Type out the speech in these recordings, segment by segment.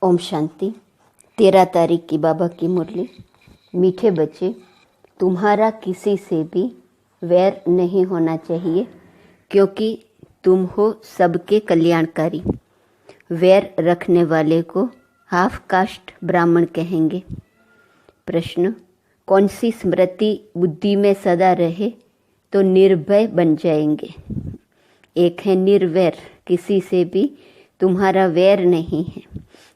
ओम शांति। 13 तारीख की बाबा की मुरली। मीठे बच्चे, तुम्हारा किसी से भी वैर नहीं होना चाहिए, क्योंकि तुम हो सबके कल्याणकारी। वैर रखने वाले को हाफ कास्ट ब्राह्मण कहेंगे। प्रश्न, कौन सी स्मृति बुद्धि में सदा रहे तो निर्भय बन जाएंगे? एक है निर्वैर, किसी से भी तुम्हारा वैर नहीं है।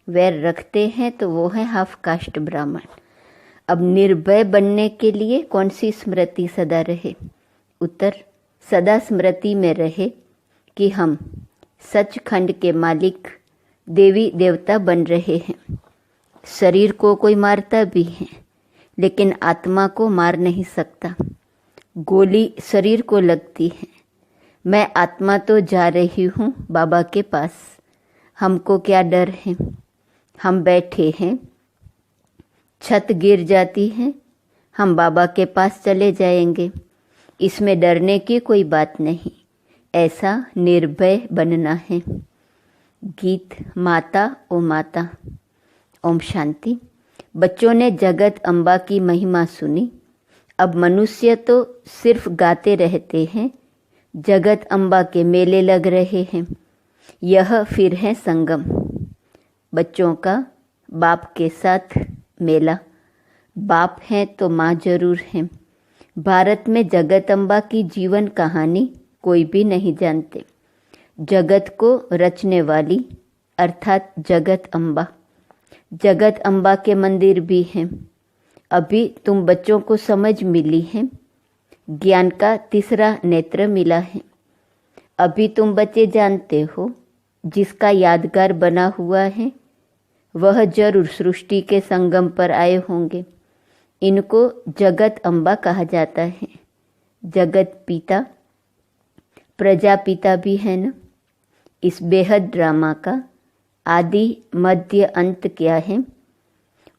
वैर रखते हैं तो वो है हाफ कास्ट ब्राह्मण। अब निर्भय बनने के लिए कौन सी स्मृति सदा रहे? उत्तर, सदा स्मृति में रहे कि हम सचखंड के मालिक देवी देवता बन रहे हैं। शरीर को कोई मारता भी है, लेकिन आत्मा को मार नहीं सकता। गोली शरीर को लगती है। मैं आत्मा तो जा रही हूँ बाबा के पास, हमको क्या डर है? हम बैठे हैं, छत गिर जाती है, हम बाबा के पास चले जाएंगे। इसमें डरने की कोई बात नहीं। ऐसा निर्भय बनना है। गीत माता ओ माता। ओम शांति। बच्चों ने जगत अम्बा की महिमा सुनी। अब मनुष्य तो सिर्फ गाते रहते हैं। जगत अम्बा के मेले लग रहे हैं। यह फिर है संगम, बच्चों का बाप के साथ मेला। बाप है तो माँ जरूर है। भारत में जगत अम्बा की जीवन कहानी कोई भी नहीं जानते। जगत को रचने वाली अर्थात जगत अम्बा। जगत अम्बा के मंदिर भी हैं। अभी तुम बच्चों को समझ मिली है। ज्ञान का तीसरा नेत्र मिला है। अभी तुम बच्चे जानते हो, जिसका यादगार बना हुआ है वह जरूर सृष्टि के संगम पर आए होंगे। इनको जगत अम्बा कहा जाता है। जगत पिता प्रजापिता भी है न। इस बेहद ड्रामा का आदि मध्य अंत क्या है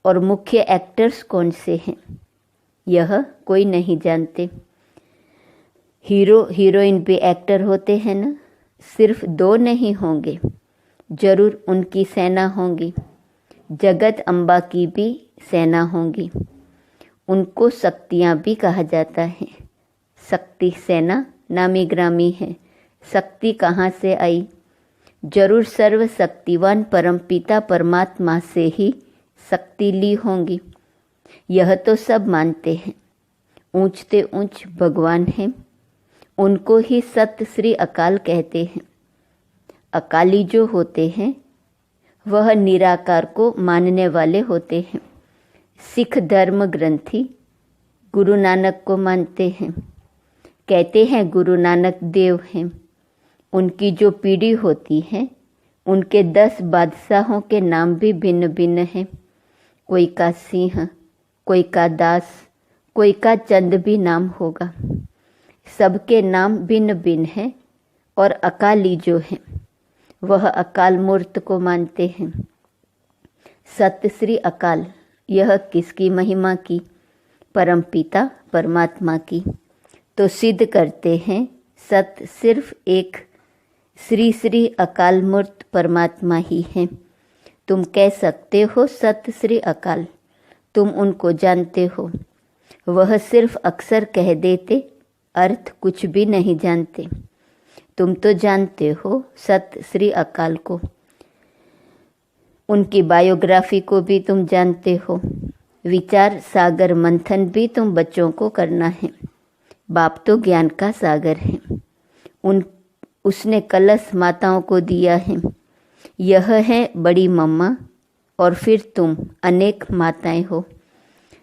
और मुख्य एक्टर्स कौन से हैं, यह कोई नहीं जानते। हीरो हीरोइन भी एक्टर होते हैं ना। सिर्फ 2 नहीं होंगे, जरूर उनकी सेना होंगी। जगत अम्बा की भी सेना होंगी। उनको शक्तियाँ भी कहा जाता है। शक्ति सेना नामी ग्रामी है। शक्ति कहाँ से आई? जरूर सर्वशक्तिवान परमपिता परमात्मा से ही शक्ति ली होंगी। यह तो सब मानते हैं। ऊंचते ऊंच भगवान हैं, उनको ही सत श्री अकाल कहते हैं। अकाली जो होते हैं वह निराकार को मानने वाले होते हैं। सिख धर्म ग्रंथी गुरु नानक को मानते हैं। कहते हैं गुरु नानक देव हैं। उनकी जो पीढ़ी होती है, उनके 10 बादशाहों के नाम भी भिन्न भिन्न हैं। कोई का सिंह, कोई का दास, कोई का चंद भी नाम होगा। सबके नाम भिन्न भिन्न हैं। और अकाली जो है वह अकाल मूर्त को मानते हैं। सत श्री अकाल, यह किसकी महिमा की? परमपिता परमात्मा की। तो सिद्ध करते हैं सत सिर्फ एक श्री श्री अकाल मूर्त परमात्मा ही है। तुम कह सकते हो सत श्री अकाल, तुम उनको जानते हो। वह सिर्फ अक्सर कह देते, अर्थ कुछ भी नहीं जानते। तुम तो जानते हो सत श्री अकाल को। उनकी बायोग्राफी को भी तुम जानते हो। विचार सागर मंथन भी तुम बच्चों को करना है। बाप तो ज्ञान का सागर है। उसने कलश माताओं को दिया है। यह है बड़ी मम्मा और फिर तुम अनेक माताएं हो।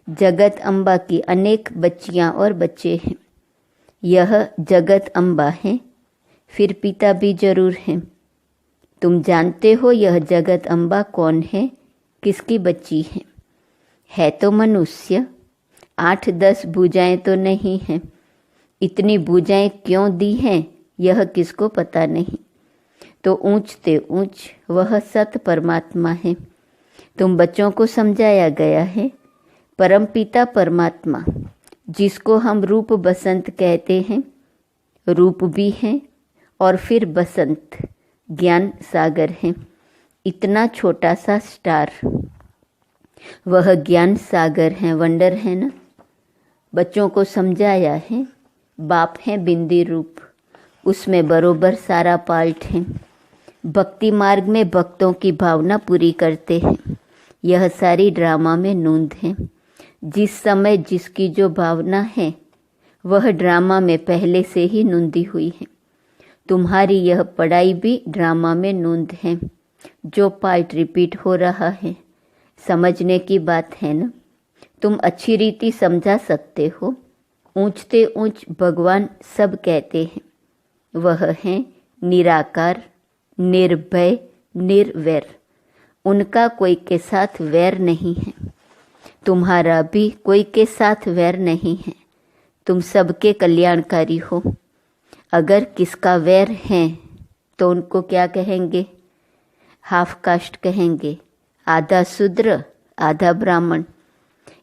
जगत अम्बा की अनेक बच्चियां और बच्चे हैं। यह जगत अम्बा है, फिर पिता भी जरूर हैं। तुम जानते हो यह जगत अम्बा कौन है, किसकी बच्ची है तो मनुष्य। 8-10 भुजाएं तो नहीं हैं। इतनी भुजाएं क्यों दी हैं, यह किसको पता नहीं। तो ऊंचते ऊंच वह सत परमात्मा है। तुम बच्चों को समझाया गया है। परमपिता परमात्मा, जिसको हम रूप बसंत कहते हैं, रूप भी हैं और फिर बसंत ज्ञान सागर हैं। इतना छोटा सा स्टार, वह ज्ञान सागर है, वंडर है ना। बच्चों को समझाया है, बाप है बिंदी रूप, उसमें बरोबर सारा पार्ट है। भक्ति मार्ग में भक्तों की भावना पूरी करते हैं, यह सारी ड्रामा में नूंद है। जिस समय जिसकी जो भावना है वह ड्रामा में पहले से ही नूंदी हुई है। तुम्हारी यह पढ़ाई भी ड्रामा में नूंद है, जो पार्ट रिपीट हो रहा है। समझने की बात है ना। तुम अच्छी रीति समझा सकते हो। ऊंचते ऊंच भगवान सब कहते हैं, वह है निराकार, निर्भय, निर्वैर। उनका कोई के साथ वैर नहीं है, तुम्हारा भी कोई के साथ वैर नहीं है। तुम सबके कल्याणकारी हो। अगर किसका वैर है तो उनको क्या कहेंगे? हाफ कास्ट कहेंगे, आधा शूद्र आधा ब्राह्मण।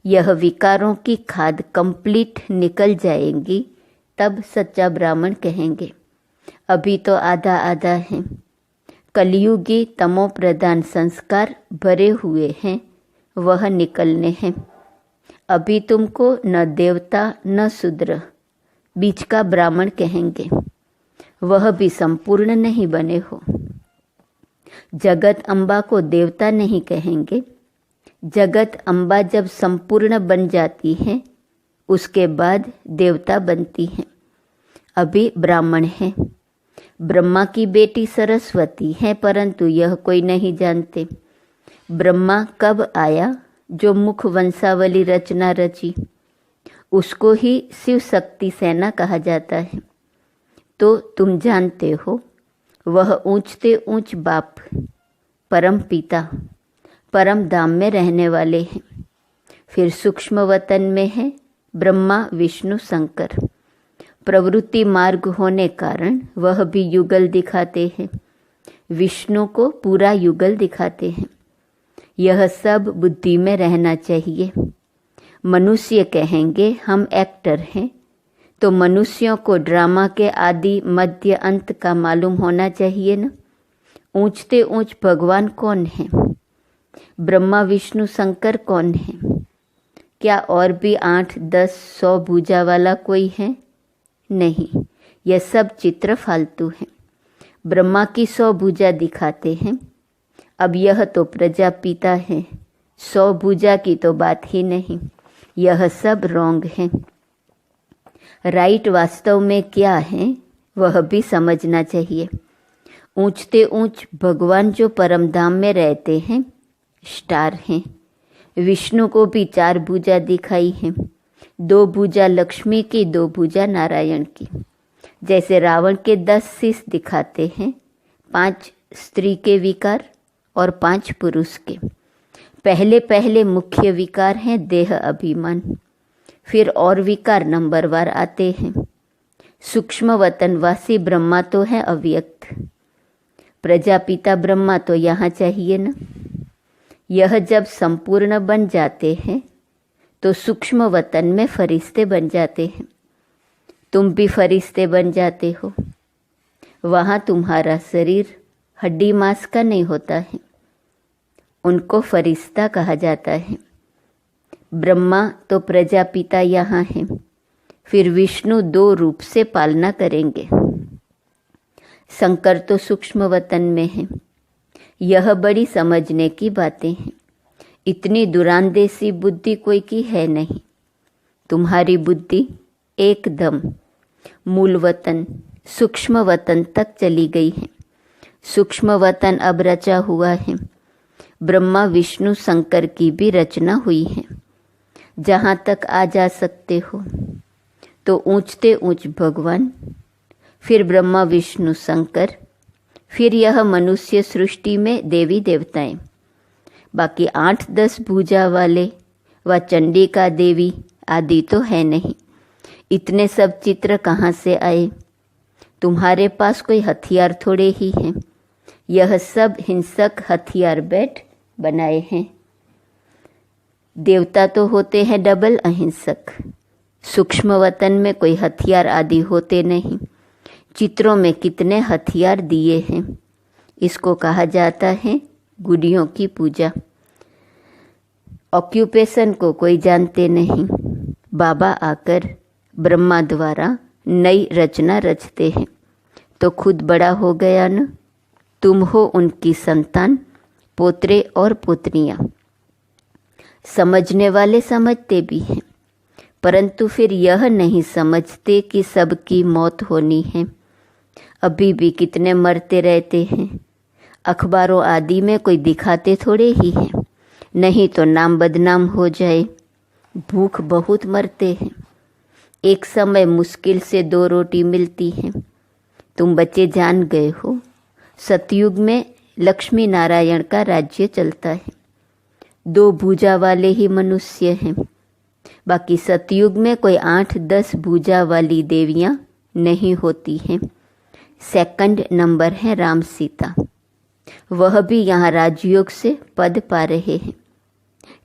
यह विकारों की खाद कंप्लीट निकल जाएंगी तब सच्चा ब्राह्मण कहेंगे। अभी तो आधा आधा है। कलयुगी तमो प्रधान संस्कार भरे हुए हैं, वह निकलने हैं। अभी तुमको न देवता न शूद्र, बीच का ब्राह्मण कहेंगे, वह भी संपूर्ण नहीं बने हो। जगत अम्बा को देवता नहीं कहेंगे। जगत अम्बा जब संपूर्ण बन जाती है उसके बाद देवता बनती है। अभी ब्राह्मण है। ब्रह्मा की बेटी सरस्वती है, परंतु यह कोई नहीं जानते। ब्रह्मा कब आया? जो मुख वंशावली रचना रची, उसको ही शिव शक्ति सेना कहा जाता है। तो तुम जानते हो, वह ऊंचते ऊंच बाप, परम पिता, परम धाम में रहने वाले हैं। फिर सूक्ष्म वतन में है ब्रह्मा विष्णु शंकर। प्रवृत्ति मार्ग होने कारण वह भी युगल दिखाते हैं, विष्णु को पूरा युगल दिखाते हैं। यह सब बुद्धि में रहना चाहिए। मनुष्य कहेंगे हम एक्टर हैं, तो मनुष्यों को ड्रामा के आदि मध्य अंत का मालूम होना चाहिए न। ऊंचते ऊंच भगवान कौन है? ब्रह्मा विष्णु शंकर कौन है? क्या और भी 8, 10, 100 भुजा वाला कोई है? नहीं, यह सब चित्र फालतू है। ब्रह्मा की 100 भुजा दिखाते हैं। अब यह तो प्रजापिता है, 100 भुजा की तो बात ही नहीं। यह सब रॉन्ग है। राइट वास्तव में क्या है वह भी समझना चाहिए। ऊंचते ऊंच भगवान जो परम धाम में रहते हैं स्टार हैं। विष्णु को भी 4 भुजा दिखाई है, 2 भुजा लक्ष्मी की, 2 भुजा नारायण की। जैसे रावण के 10 शीश दिखाते हैं, 5 स्त्री के विकार और 5 पुरुष के। पहले पहले मुख्य विकार हैं देह अभिमान, फिर और विकार नंबरवार आते हैं। सूक्ष्म वतनवासी ब्रह्मा तो है अव्यक्त, प्रजापिता ब्रह्मा तो यहाँ चाहिए न। यह जब संपूर्ण बन जाते हैं तो सूक्ष्म वतन में फरिश्ते बन जाते हैं। तुम भी फरिश्ते बन जाते हो। वहाँ तुम्हारा शरीर हड्डी मांस का नहीं होता है, उनको फरिश्ता कहा जाता है। ब्रह्मा तो प्रजापिता यहाँ है, फिर विष्णु 2 रूप से पालना करेंगे। शंकर तो सूक्ष्म वतन में है। यह बड़ी समझने की बातें हैं। इतनी दुरांदेशी बुद्धि कोई की है नहीं। तुम्हारी बुद्धि एकदम मूल वतन सूक्ष्म वतन तक चली गई है। सूक्ष्म वतन अब रचा हुआ है। ब्रह्मा विष्णु शंकर की भी रचना हुई है। जहाँ तक आ जा सकते हो तो ऊंचते ऊंच भगवान, फिर ब्रह्मा विष्णु शंकर, फिर यह मनुष्य सृष्टि में देवी देवताएं। बाकी 8-10 भुजा वाले व चंडिका देवी आदि तो है नहीं। इतने सब चित्र कहाँ से आए? तुम्हारे पास कोई हथियार थोड़े ही हैं। यह सब हिंसक हथियार बैठ बनाए हैं। देवता तो होते हैं डबल अहिंसक। सूक्ष्म वतन में कोई हथियार आदि होते नहीं। चित्रों में कितने हथियार दिए हैं। इसको कहा जाता है गुड़ियों की पूजा। ऑक्यूपेशन को कोई जानते नहीं, बाबा आकर ब्रह्मा द्वारा नई रचना रचते हैं तो खुद बड़ा हो गया न। तुम हो उनकी संतान, पोतरे और पुत्रियां। समझने वाले समझते भी हैं, परंतु फिर यह नहीं समझते कि सबकी मौत होनी है। अभी भी कितने मरते रहते हैं। अखबारों आदि में कोई दिखाते थोड़े ही हैं, नहीं तो नाम बदनाम हो जाए। भूख बहुत मरते हैं। एक समय मुश्किल से 2 रोटी मिलती हैं। तुम बच्चे जान गए हो, सतयुग में लक्ष्मी नारायण का राज्य चलता है। 2 भुजा वाले ही मनुष्य हैं। बाकी सतयुग में कोई 8-10 भुजा वाली देवियां नहीं होती हैं। सेकंड नंबर है राम सीता, वह भी यहाँ राजयोग से पद पा रहे हैं।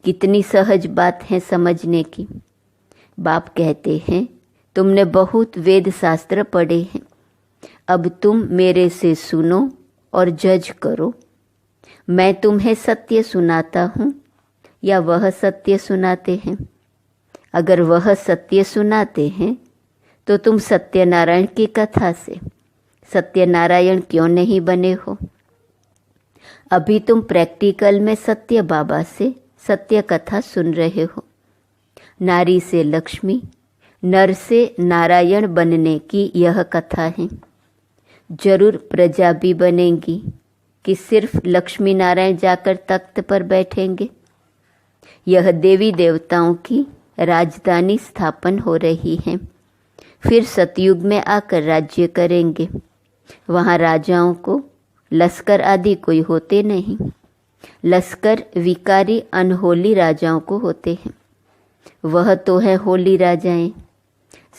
कितनी सहज बात है समझने की। बाप कहते हैं, तुमने बहुत वेद शास्त्र पढ़े हैं, अब तुम मेरे से सुनो और जज करो। मैं तुम्हें सत्य सुनाता हूँ या वह सत्य सुनाते हैं? अगर वह सत्य सुनाते हैं तो तुम सत्यनारायण की कथा से सत्यनारायण क्यों नहीं बने हो? अभी तुम प्रैक्टिकल में सत्य बाबा से सत्य कथा सुन रहे हो। नारी से लक्ष्मी, नर से नारायण बनने की यह कथा है। जरूर प्रजा भी बनेगी कि सिर्फ लक्ष्मी नारायण जाकर तख्त पर बैठेंगे। यह देवी देवताओं की राजधानी स्थापन हो रही है। फिर सतयुग में आकर राज्य करेंगे। वहाँ राजाओं को लश्कर आदि कोई होते नहीं। लश्कर विकारी अनहोली राजाओं को होते हैं। वह तो है होली राजाएं।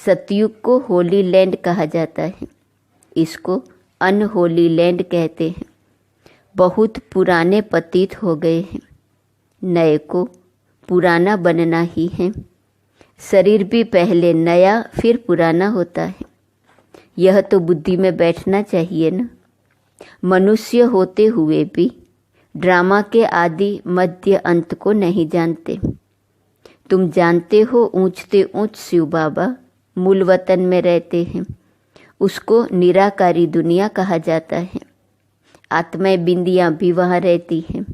सतयुग को होली लैंड कहा जाता है, इसको अनहोली लैंड कहते हैं। बहुत पुराने पतित हो गए हैं, नए को पुराना बनना ही है। शरीर भी पहले नया फिर पुराना होता है। यह तो बुद्धि में बैठना चाहिए ना। मनुष्य होते हुए भी ड्रामा के आदि मध्य अंत को नहीं जानते। तुम जानते हो ऊंचते ऊंच शिव बाबा मूल वतन में रहते हैं, उसको निराकारी दुनिया कहा जाता है। आत्माएं बिंदियां भी वहाँ रहती हैं,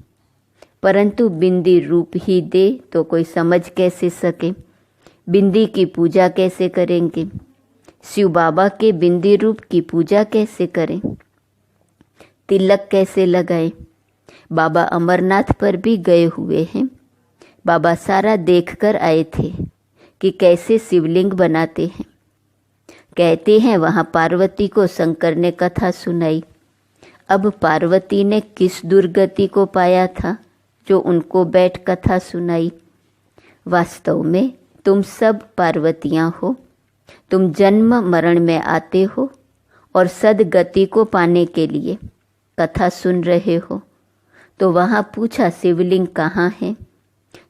परंतु बिंदी रूप ही दे तो कोई समझ कैसे सके? बिंदी की पूजा कैसे करेंगे? शिव बाबा के बिंदी रूप की पूजा कैसे करें? तिलक कैसे लगाएं? बाबा अमरनाथ पर भी गए हुए हैं। बाबा सारा देखकर आए थे कि कैसे शिवलिंग बनाते हैं। कहते हैं वहाँ पार्वती को शंकर ने कथा सुनाई। अब पार्वती ने किस दुर्गति को पाया था जो उनको बैठ कथा सुनाई? वास्तव में तुम सब पार्वतियाँ हो। तुम जन्म मरण में आते हो और सदगति को पाने के लिए कथा सुन रहे हो। तो वहाँ पूछा शिवलिंग कहाँ है?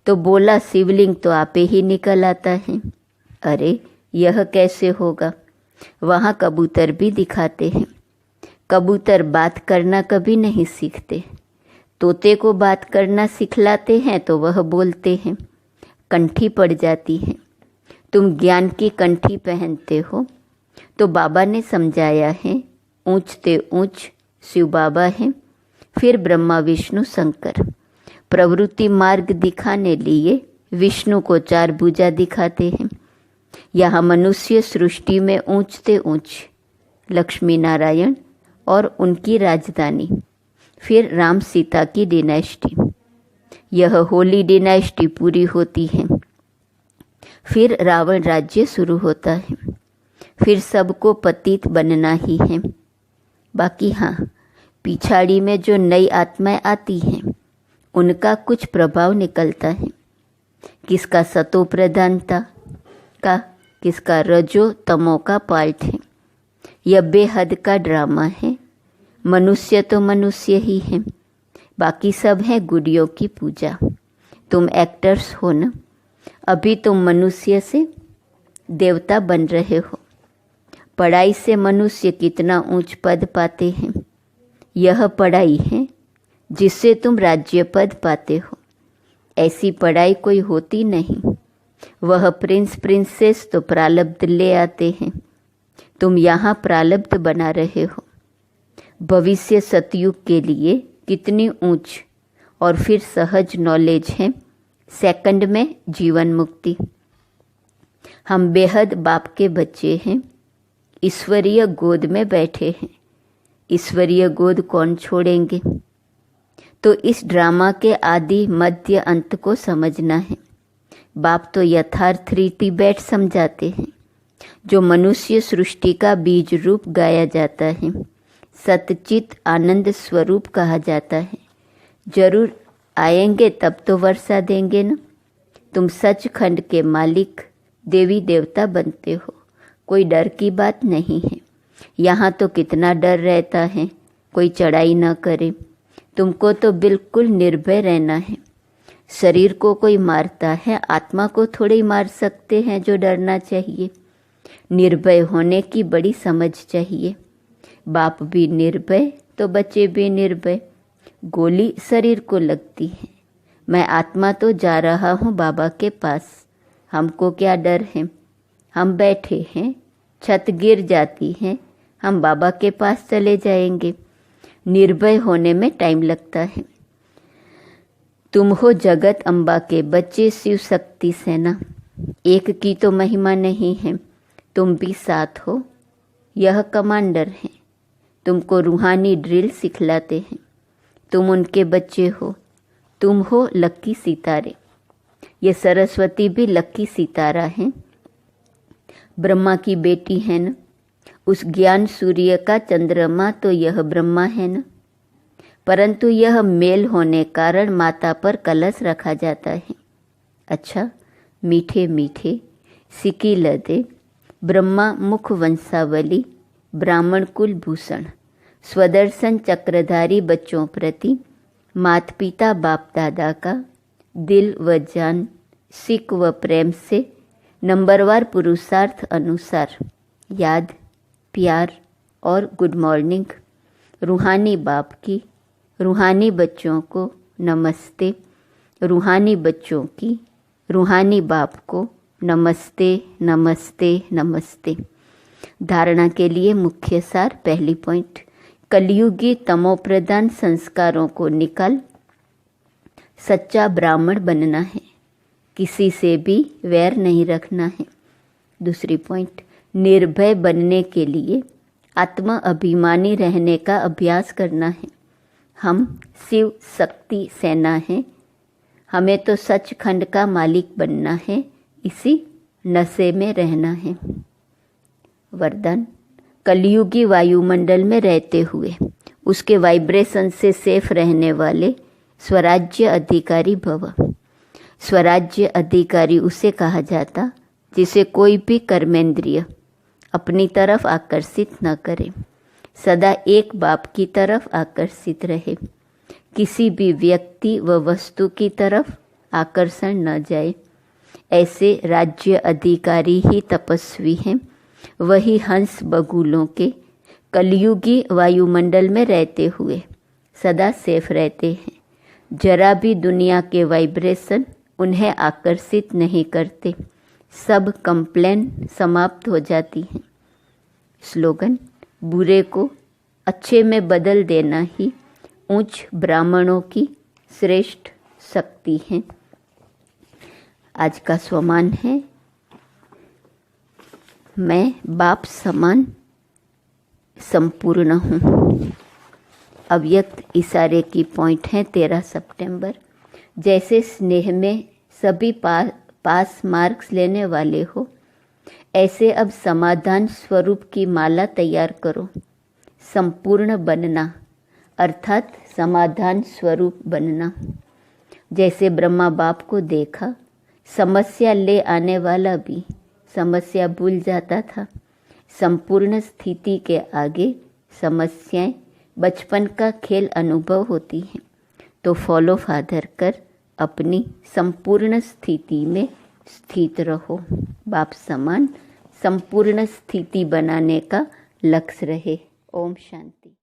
तो बोला शिवलिंग तो आपे ही निकल आता है। अरे यह कैसे होगा? वहाँ कबूतर भी दिखाते हैं। कबूतर बात करना कभी नहीं सीखते। तोते को बात करना सिखलाते हैं तो वह बोलते हैं, कंठी पड़ जाती है। तुम ज्ञान की कंठी पहनते हो। तो बाबा ने समझाया है, ऊंचते ऊंच शिव बाबा हैं, फिर ब्रह्मा विष्णु शंकर। प्रवृत्ति मार्ग दिखाने लिए विष्णु को 4 भुजा दिखाते हैं। यहाँ मनुष्य सृष्टि में ऊंचते ऊंच लक्ष्मी नारायण और उनकी राजधानी, फिर राम सीता की डिनाइस्टी। यह होली डिनाइस्टी पूरी होती है। फिर रावण राज्य शुरू होता है। फिर सबको पतित बनना ही है। बाकी हाँ, पिछाड़ी में जो नई आत्माएं आती हैं उनका कुछ प्रभाव निकलता है। किसका सतो प्रधानता का, किसका रजो तमो का पार्ट है। यह बेहद का ड्रामा है। मनुष्य तो मनुष्य ही है, बाकी सब है गुड़ियों की पूजा। तुम एक्टर्स हो ना। अभी तुम मनुष्य से देवता बन रहे हो। पढ़ाई से मनुष्य कितना ऊंच पद पाते हैं। यह पढ़ाई है जिससे तुम राज्य पद पाते हो। ऐसी पढ़ाई कोई होती नहीं। वह प्रिंस प्रिंसेस तो प्रारब्ध ले आते हैं, तुम यहाँ प्रारब्ध बना रहे हो। भविष्य सतयुग के लिए कितनी ऊंच और फिर सहज नॉलेज है, सेकंड में जीवन मुक्ति। हम बेहद बाप के बच्चे हैं, ईश्वरीय गोद में बैठे हैं। ईश्वरीय गोद कौन छोड़ेंगे? तो इस ड्रामा के आदि मध्य अंत को समझना है। बाप तो यथार्थ रीति बैठ समझाते हैं, जो मनुष्य सृष्टि का बीज रूप गाया जाता है, सतचित आनंद स्वरूप कहा जाता है। जरूर आएंगे तब तो वर्षा देंगे न। तुम सचखंड के मालिक देवी देवता बनते हो, कोई डर की बात नहीं है। यहाँ तो कितना डर रहता है, कोई चढ़ाई न करे। तुमको तो बिल्कुल निर्भय रहना है। शरीर को कोई मारता है, आत्मा को थोड़े ही मार सकते हैं जो डरना चाहिए। निर्भय होने की बड़ी समझ चाहिए। बाप भी निर्भय तो बच्चे भी निर्भय। गोली शरीर को लगती है, मैं आत्मा तो जा रहा हूँ बाबा के पास, हमको क्या डर है। हम बैठे हैं, छत गिर जाती है, हम बाबा के पास चले जाएंगे। निर्भय होने में टाइम लगता है। तुम हो जगत अम्बा के बच्चे, शिव शक्ति सेना। एक की तो महिमा नहीं है, तुम भी साथ हो। यह कमांडर हैं, तुमको रूहानी ड्रिल सिखलाते हैं। तुम उनके बच्चे हो, तुम हो लक्की सितारे। ये सरस्वती भी लक्की सितारा है। ब्रह्मा की बेटी है न, उस ज्ञान सूर्य का चंद्रमा तो यह ब्रह्मा है न। परंतु यह मेल होने कारण माता पर कलश रखा जाता है। अच्छा, मीठे मीठे सिकी लदे ब्रह्मा मुख वंशावली, ब्राह्मण कुल भूषण, स्वदर्शन चक्रधारी बच्चों प्रति मात पिता बाप दादा का दिल व जान, सिक व प्रेम से नंबरवार पुरुषार्थ अनुसार याद, प्यार और गुड मॉर्निंग। रूहानी बाप की, रूहानी बच्चों को नमस्ते। रूहानी बच्चों की, रूहानी बाप को नमस्ते नमस्ते नमस्ते। धारणा के लिए मुख्य सार। पहली पॉइंट, कलयुगी तमोप्रधान संस्कारों को निकाल सच्चा ब्राह्मण बनना है, किसी से भी वैर नहीं रखना है। दूसरी पॉइंट, निर्भय बनने के लिए आत्म अभिमानी रहने का अभ्यास करना है। हम शिव शक्ति सेना हैं, हमें तो सचखंड का मालिक बनना है, इसी नशे में रहना है। वरदान, कलयुगी वायुमंडल में रहते हुए उसके वाइब्रेशन से सेफ रहने वाले स्वराज्य अधिकारी भव। स्वराज्य अधिकारी उसे कहा जाता जिसे कोई भी कर्मेंद्रिय अपनी तरफ आकर्षित न करे, सदा एक बाप की तरफ आकर्षित रहे, किसी भी व्यक्ति व वस्तु की तरफ आकर्षण न जाए। ऐसे राज्य अधिकारी ही तपस्वी हैं, वही हंस बगुलों के कलयुगी वायुमंडल में रहते हुए सदा सेफ रहते हैं। जरा भी दुनिया के वाइब्रेशन उन्हें आकर्षित नहीं करते, सब कंप्लेन समाप्त हो जाती हैं। स्लोगन, बुरे को अच्छे में बदल देना ही उच्च ब्राह्मणों की श्रेष्ठ शक्ति है। आज का स्वमान है, मैं बाप समान संपूर्ण हूँ। अव्यक्त इशारे की पॉइंट है 13 सितंबर। जैसे स्नेह में सभी पास मार्क्स लेने वाले हो, ऐसे अब समाधान स्वरूप की माला तैयार करो। संपूर्ण बनना अर्थात समाधान स्वरूप बनना। जैसे ब्रह्मा बाप को देखा, समस्या ले आने वाला भी समस्या भूल जाता था। संपूर्ण स्थिति के आगे समस्याएं बचपन का खेल अनुभव होती हैं। तो फॉलो फादर कर अपनी संपूर्ण स्थिति में स्थित रहो। बाप समान संपूर्ण स्थिति बनाने का लक्ष्य रहे। ओम शांति।